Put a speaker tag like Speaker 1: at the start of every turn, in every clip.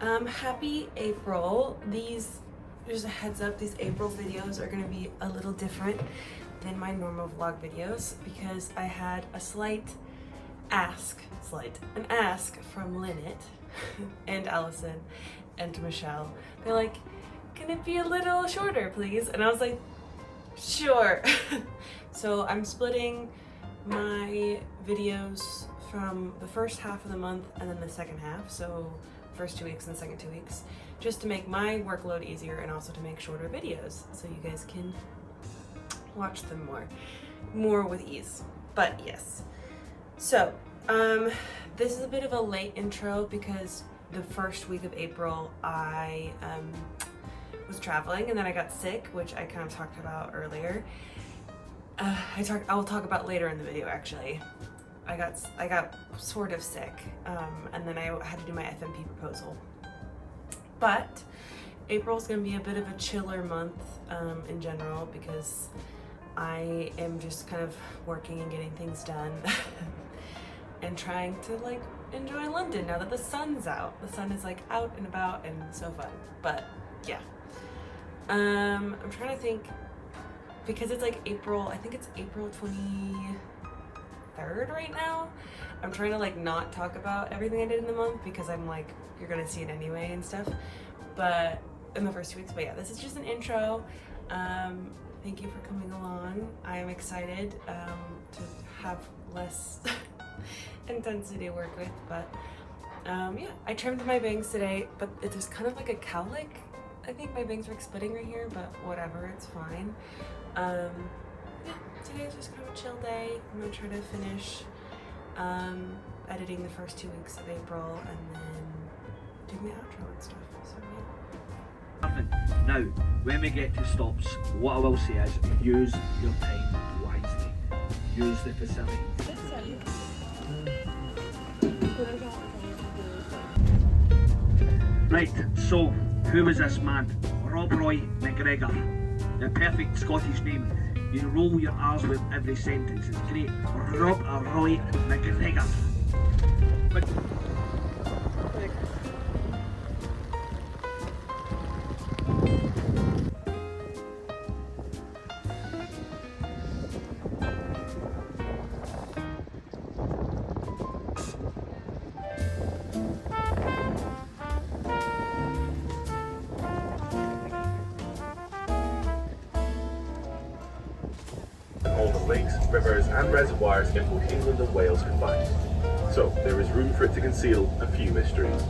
Speaker 1: Happy April. Just a heads up, these April videos are gonna be a little different than my normal vlog videos because I had a ask from Lynette and Allison and Michelle. They're like, can it be a little shorter, please? And I was like, sure. So I'm splitting my videos from the first half of the month and then the second half. So first 2 weeks and the second 2 weeks, just to make my workload easier and also to make shorter videos so you guys can watch them more with ease. But yes. So, this is a bit of a late intro because the first week of April I was traveling and then I got sick, which I kind of talked about earlier. I will talk about later in the video actually. I got sort of sick, and then I had to do my FMP proposal. But April's gonna be a bit of a chiller month in general because I am just kind of working and getting things done and trying to like enjoy London now that the sun's out. The sun is like out and about and so fun. But yeah, I'm trying to think because it's like April. I think it's April 23rd right now. I'm trying to like not talk about everything I did in the month because I'm like, you're gonna see it anyway and stuff, but in the first 2 weeks. But yeah, this is just an intro. Thank you for coming along. I am excited to have less intensity to work with, but yeah, I trimmed my bangs today, but it's kind of like a cowlick. I think my bangs were splitting right here, but whatever, it's fine. Yeah, today's just kind of a chill day. I'm gonna try to finish editing the first 2 weeks of April and then do my outro and stuff. So yeah.
Speaker 2: Now, when we get to stops, what I will say is use your time wisely. Use the facilities. Right, so who was this man? Rob Roy McGregor. The perfect Scottish name. You roll your R's with every sentence. It's great. Rob Roy McGregor. But
Speaker 3: all the lakes, rivers and reservoirs in both England and Wales combined. So there is room for it to conceal a few mysteries.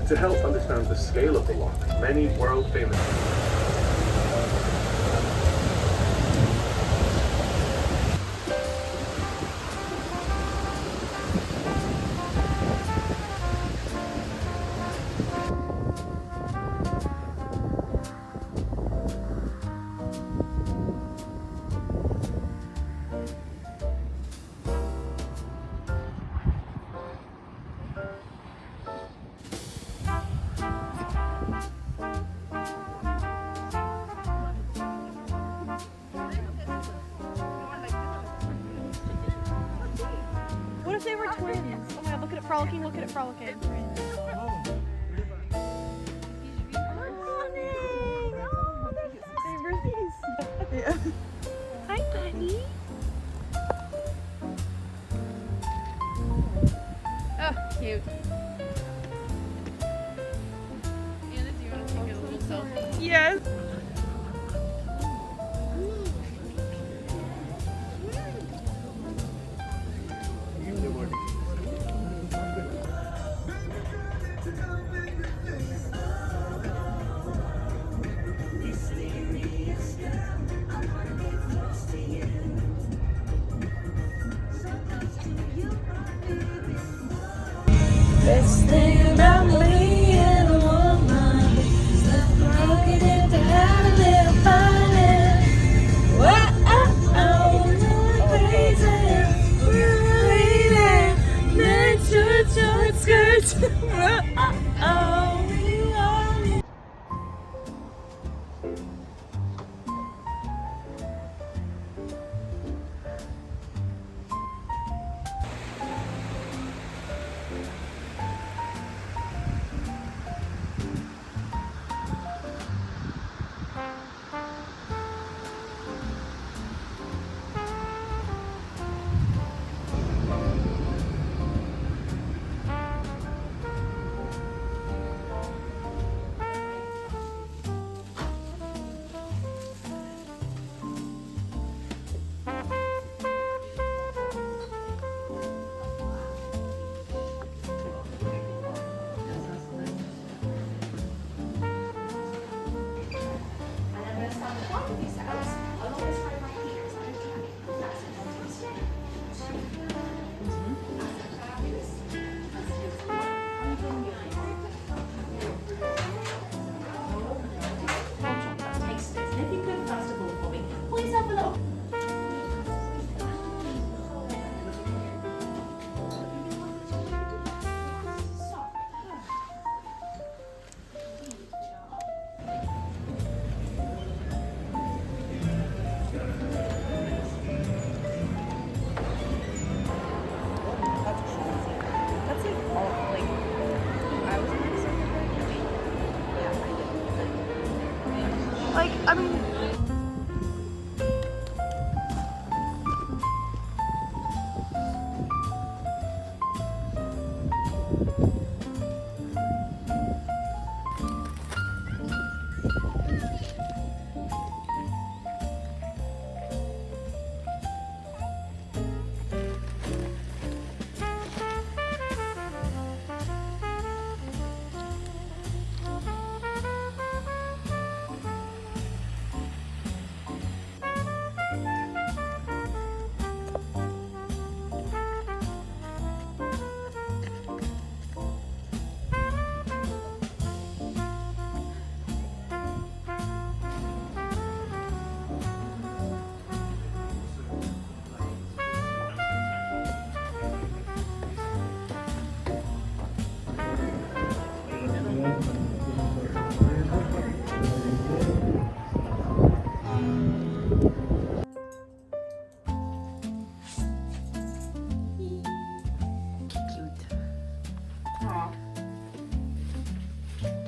Speaker 3: To help understand the scale of the loch, many world-famous
Speaker 4: What if they were twins? Oh my god, look at it frolicking, look at it frolicking. Yeah. Hi, buddy. Oh, cute. Anna, do you want to take a little selfie? Yes.
Speaker 5: Best thing about being a woman is that broken into having a little fun. Whoa, crazy, really, men short skirts.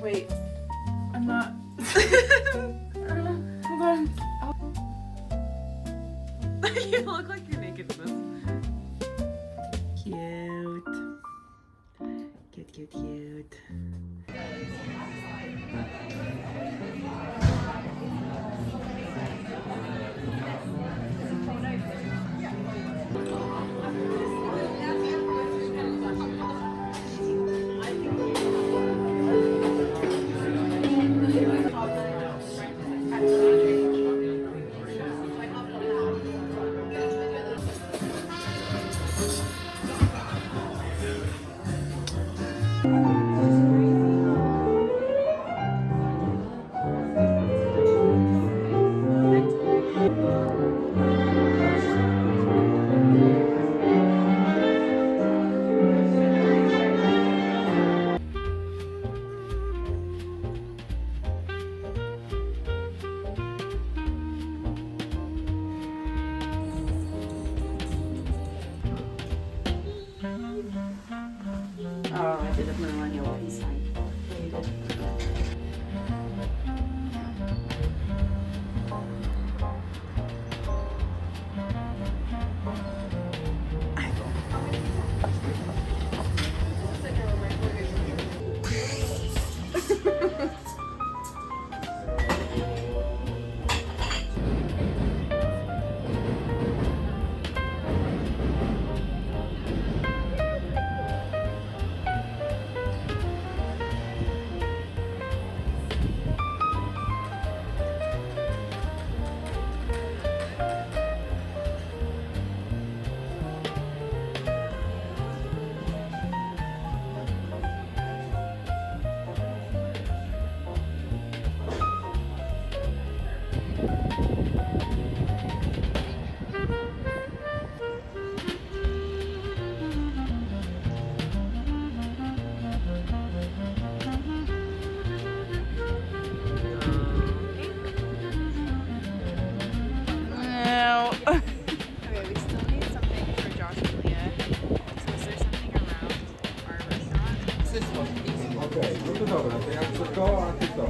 Speaker 6: Wait, I'm not. Hold on.
Speaker 1: You look like you're naked in this. Cute. Cute, cute, cute.
Speaker 6: Oh, I did a millennial peace sign. Yeah, you did.
Speaker 4: Okay, we still need something for Josh and Leah. So is there something around our restaurant?
Speaker 7: Okay, tutto dobro, teniamo sto anche sto.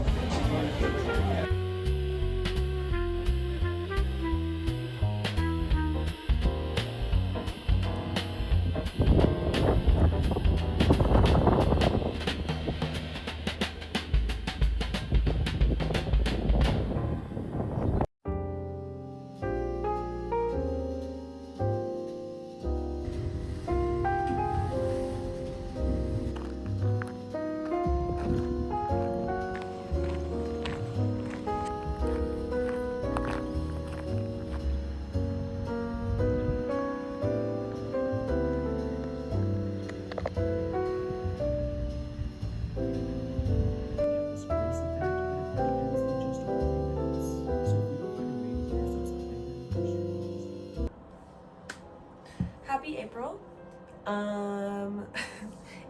Speaker 1: Happy April.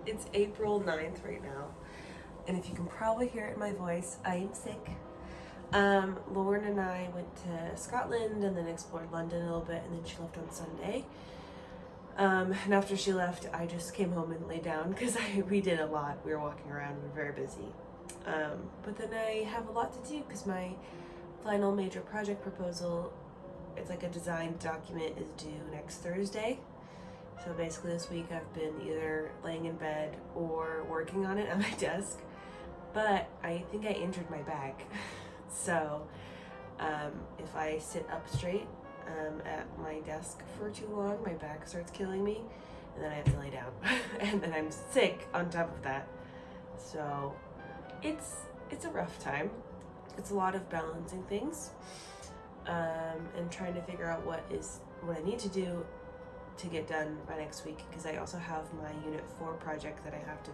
Speaker 1: It's April 9th right now. And if you can probably hear it in my voice, I am sick. Lauren and I went to Scotland and then explored London a little bit, and then she left on Sunday. And after she left, I just came home and laid down because we did a lot. We were walking around, we were very busy. But then I have a lot to do because my final major project proposal, it's like a design document, is due next Thursday. So basically this week I've been either laying in bed or working on it at my desk, but I think I injured my back. So if I sit up straight at my desk for too long, my back starts killing me, and then I have to lay down, and then I'm sick on top of that. So it's a rough time. It's a lot of balancing things, and trying to figure out what I need to do to get done by next week, because I also have my Unit 4 project that I have to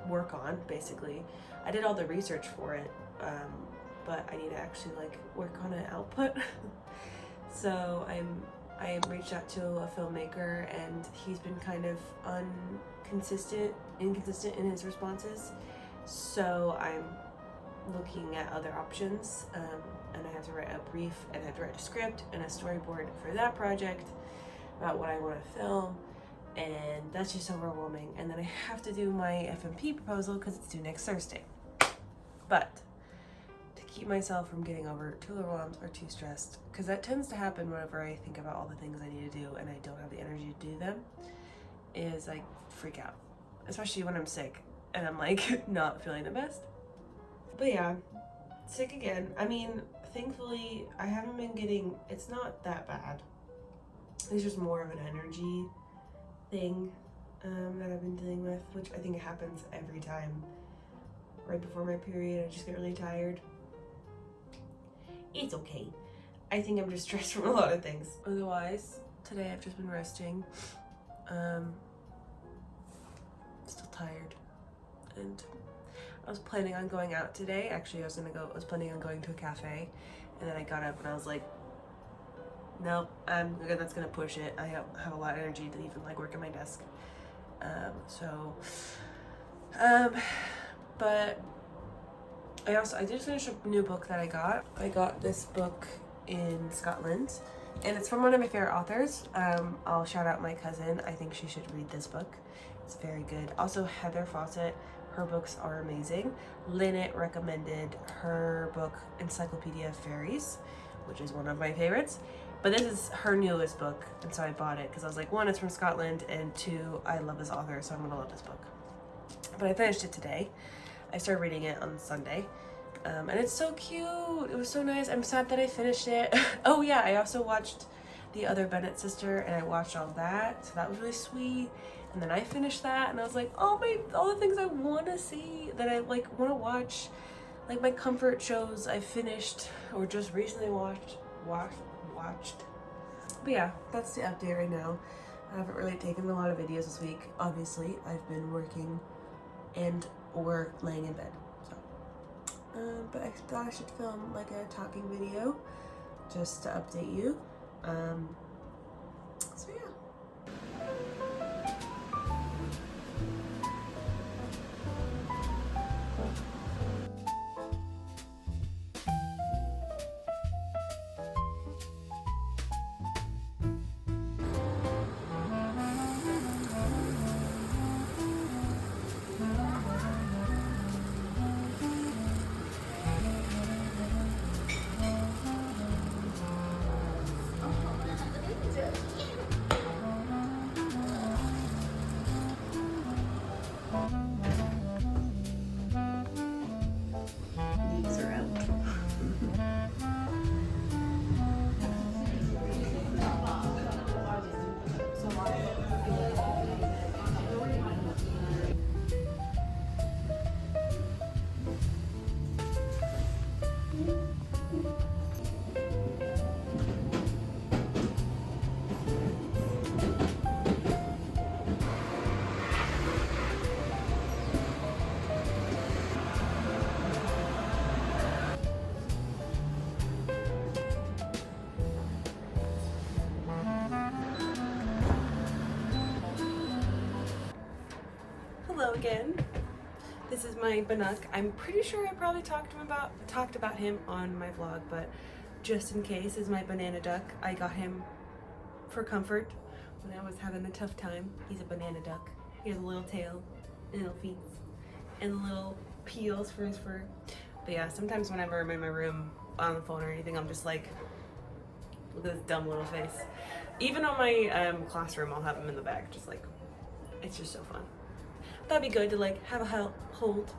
Speaker 1: work on. Basically, I did all the research for it, but I need to actually like work on an output. So I reached out to a filmmaker, and he's been kind of inconsistent in his responses. So I'm looking at other options, and I have to write a brief, and I have to write a script and a storyboard for that project about what I want to film, and that's just overwhelming. And then I have to do my FMP proposal because it's due next Thursday. But to keep myself from getting too overwhelmed or too stressed, because that tends to happen whenever I think about all the things I need to do and I don't have the energy to do them, is I freak out, especially when I'm sick and I'm like not feeling the best. But yeah, sick again. I mean, thankfully I haven't been getting, it's not that bad. It's just more of an energy thing that I've been dealing with, which I think happens every time. Right before my period, I just get really tired. It's okay. I think I'm just stressed from a lot of things. Otherwise, today I've just been resting. Still tired. And I was planning on going out today. Actually, I was planning on going to a cafe, and then I got up and I was like, nope, that's gonna push it. I don't have a lot of energy to even like work at my desk. But I did finish a new book that I got. I got this book in Scotland, and it's from one of my favorite authors. I'll shout out my cousin. I think she should read this book. It's very good. Also, Heather Fawcett, her books are amazing. Lynette recommended her book, Encyclopedia of Fairies, which is one of my favorites. But this is her newest book, and so I bought it because I was like, one, it's from Scotland, and two, I love this author, so I'm gonna love this book. But I finished it today. I started reading it on Sunday, and it's so cute. It was so nice. I'm sad that I finished it. Oh yeah, I also watched The Other Bennett Sister, and I watched all that, so that was really sweet. And then I finished that, and I was like, all the things I want to see, that I like want to watch, like my comfort shows I finished or just recently watched. But yeah, that's the update right now. I haven't really taken a lot of videos this week. Obviously, I've been working or laying in bed. So, but I thought I should film like a talking video just to update you. So yeah.
Speaker 6: Leaves are out.
Speaker 1: Hello again. This is my Banuk. I'm pretty sure I probably talked about him on my vlog, but just in case, is my banana duck. I got him for comfort when I was having a tough time. He's a banana duck. He has a little tail, and little feet, and little peels for his fur. But yeah, sometimes whenever I'm in my room on the phone or anything, I'm just like, look at this dumb little face. Even on my classroom, I'll have them in the bag. Just like, it's just so fun. That'd be good to like have a hold.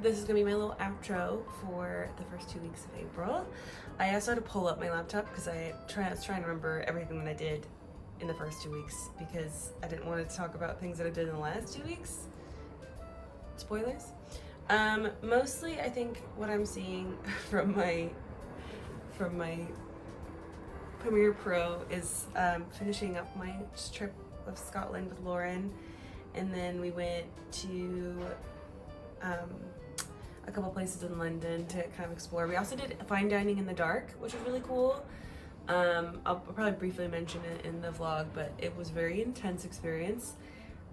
Speaker 1: This is gonna be my little outro for the first 2 weeks of April. I also had to pull up my laptop because I was trying to remember everything that I did in the first 2 weeks because I didn't want to talk about things that I did in the last 2 weeks. Spoilers. Mostly I think what I'm seeing from my Premiere Pro is finishing up my trip of Scotland with Lauren, and then we went to a couple places in London to kind of explore. We also did fine dining in the dark, which was really cool. I'll probably briefly mention it in the vlog, but it was a very intense experience.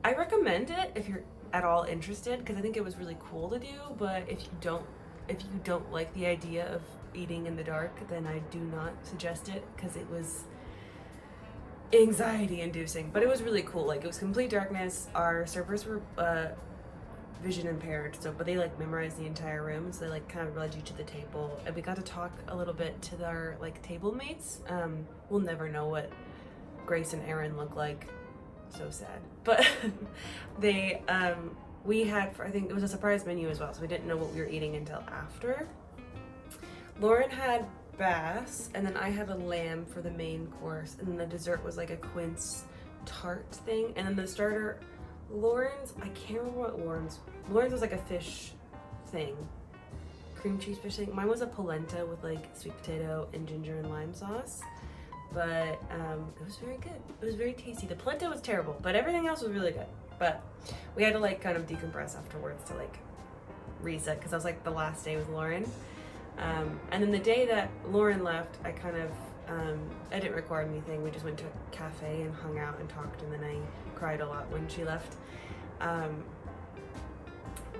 Speaker 1: I recommend it if you're at all interested, because I think it was really cool to do, but if you don't like the idea of eating in the dark, then I do not suggest it, because it was anxiety inducing, but it was really cool. Like, it was complete darkness. Our servers were vision impaired, but they like memorized the entire room, so they like kind of led you to the table, and we got to talk a little bit to our like table mates. We'll never know what Grace and Aaron look like. So sad. But they we had, I think it was a surprise menu as well, so we didn't know what we were eating until after. Lauren had bass, and then I had a lamb for the main course, and then the dessert was like a quince tart thing, and then the starter, Lauren's, I can't remember what Lauren's was like a fish thing, cream cheese fish thing. Mine was a polenta with like sweet potato and ginger and lime sauce, but it was very good. It was very tasty. The polenta was terrible, but everything else was really good. But we had to like kind of decompress afterwards to like reset, because that was like the last day with Lauren. And then the day that Lauren left, I kind of I didn't record anything. We just went to a cafe and hung out and talked, and then I cried a lot when she left.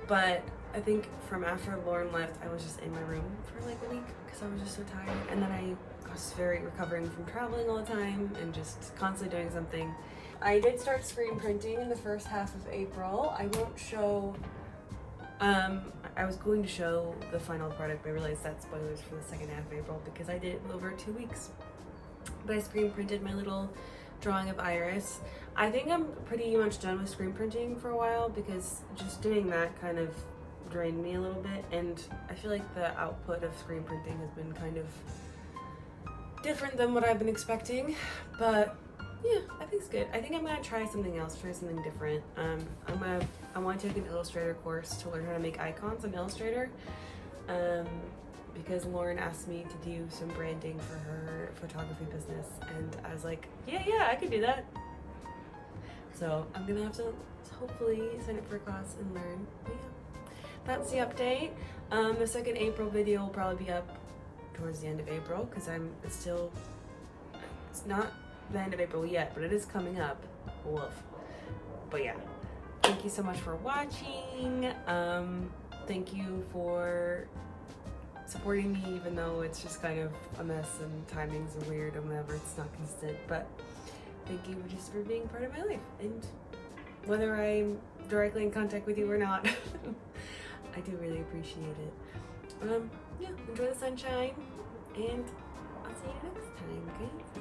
Speaker 1: But I think from after Lauren left, I was just in my room for like a week because I was just so tired. And then I was recovering from traveling all the time and just constantly doing something. I did start screen printing in the first half of April. I won't show, I was going to show the final product, but I realized that's spoilers for the second half of April because I did it over 2 weeks. But I screen printed my little drawing of Iris. I think I'm pretty much done with screen printing for a while because just doing that kind of drained me a little bit, and I feel like the output of screen printing has been kind of different than what I've been expecting, but yeah, I think it's good. I think I'm gonna try something else, try something different. I want to take an Illustrator course to learn how to make icons in Illustrator, because Lauren asked me to do some branding for her photography business, and I was like, yeah, I could do that. So I'm gonna have to hopefully sign up for a class and learn. But yeah, that's the update. The second April video will probably be up towards the end of April because it's not the end of April yet, but it is coming up. Woof. But yeah, thank you so much for watching. Thank you for supporting me, even though it's just kind of a mess and timings are weird and whatever, it's not consistent, but thank you just for being part of my life, and whether I'm directly in contact with you or not, I do really appreciate it. Yeah, enjoy the sunshine, and I'll see you next time, okay?